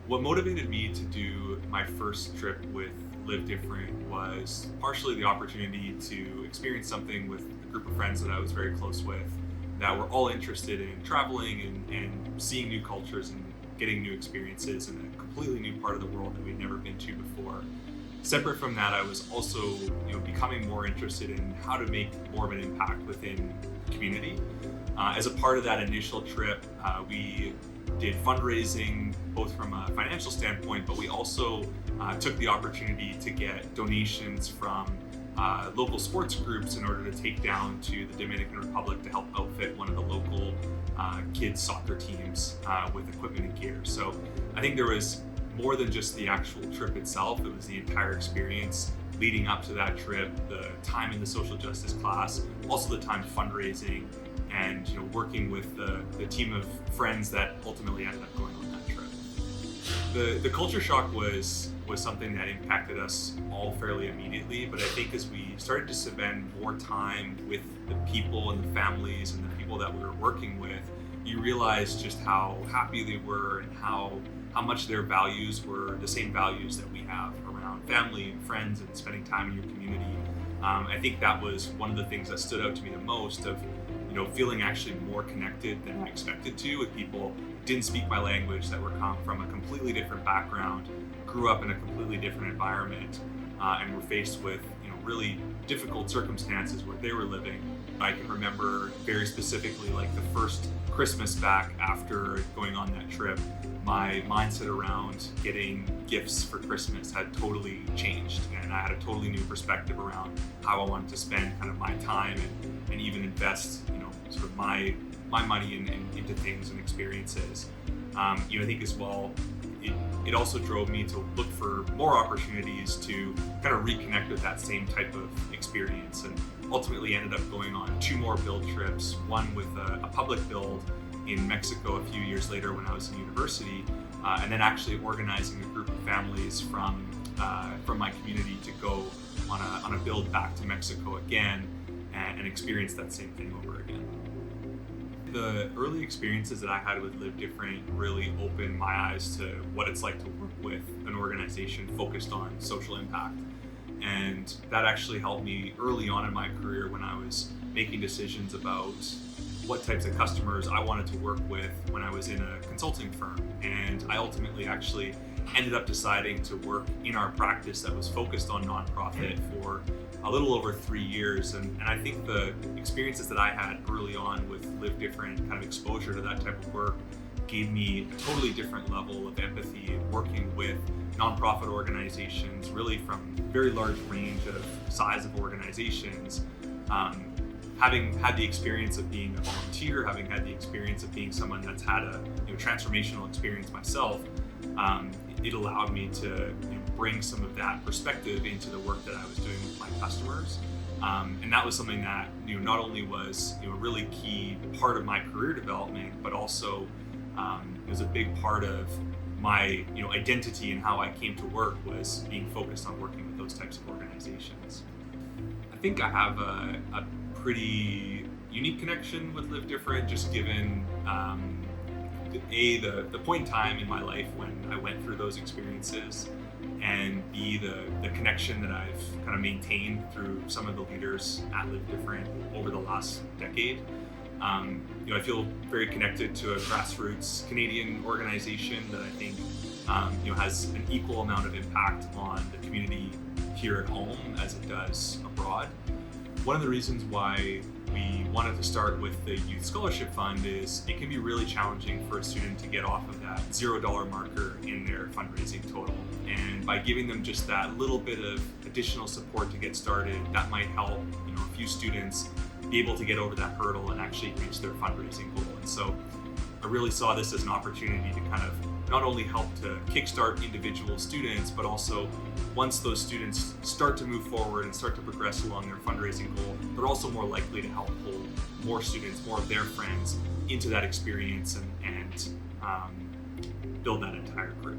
What motivated me to do my first trip with LiveDifferent was partially the opportunity to experience something with a group of friends that I was very close with that were all interested in traveling and seeing new cultures and getting new experiences in a completely new part of the world that we'd never been to before. Separate from that, I was also becoming more interested in how to make more of an impact within the community. As a part of that initial trip, we did fundraising both from a financial standpoint, but we also took the opportunity to get donations from local sports groups in order to take down to the Dominican Republic to help outfit one of the local kids soccer teams with equipment and gear. So I think there was more than just the actual trip itself. It was the entire experience leading up to that trip, the time in the social justice class, also the time fundraising, and working with the team of friends that ultimately ended up going on that trip. The culture shock was something that impacted us all fairly immediately, but I think as we started to spend more time with the people and the families and the people that we were working with, you realize just how happy they were and how much their values were the same values that we have around family and friends and spending time in your community. I think that was one of the things that stood out to me the most, of feeling actually more connected than I expected to with people who didn't speak my language, that were from a completely different background, grew up in a completely different environment, and were faced with really difficult circumstances where they were living. I can remember very specifically, like the first Christmas back after going on that trip, my mindset around getting gifts for Christmas had totally changed, and I had a totally new perspective around how I wanted to spend kind of my time and even invest sort of my money into things and experiences. I think as well, it also drove me to look for more opportunities to kind of reconnect with that same type of experience, and ultimately ended up going on 2 more build trips, one with a public build in Mexico a few years later when I was in university, and then actually organizing a group of families from my community to go on a build back to Mexico again and experience that same thing over again. The early experiences that I had with LiveDifferent really opened my eyes to what it's like to work with an organization focused on social impact. And that actually helped me early on in my career when I was making decisions about what types of customers I wanted to work with when I was in a consulting firm. And I ultimately actually ended up deciding to work in our practice that was focused on nonprofit for a little over 3 years. And I think the experiences that I had early on with LiveDifferent, kind of exposure to that type of work, gave me a totally different level of empathy working with nonprofit organizations, really from a very large range of size of organizations. Having had the experience of being a volunteer, having had the experience of being someone that's had a transformational experience myself, it allowed me to bring some of that perspective into the work that I was doing with my customers. And that was something that not only was a really key part of my career development, but also it was a big part of my identity and how I came to work, was being focused on working with those types of organizations. I think I have a pretty unique connection with LiveDifferent, just given the point in time in my life when I went through those experiences, and B, the connection that I've kind of maintained through some of the leaders at LiveDifferent over the last decade. I feel very connected to a grassroots Canadian organization that I think has an equal amount of impact on the community here at home as it does abroad. One of the reasons why we wanted to start with the Youth Scholarship Fund is it can be really challenging for a student to get off of that $0 marker in their fundraising total. And by giving them just that little bit of additional support to get started, that might help a few students be able to get over that hurdle and actually reach their fundraising goal. And so I really saw this as an opportunity to kind of not only help to kickstart individual students, but also once those students start to move forward and start to progress along their fundraising goal, they're also more likely to help pull more students, more of their friends into that experience and build that entire group.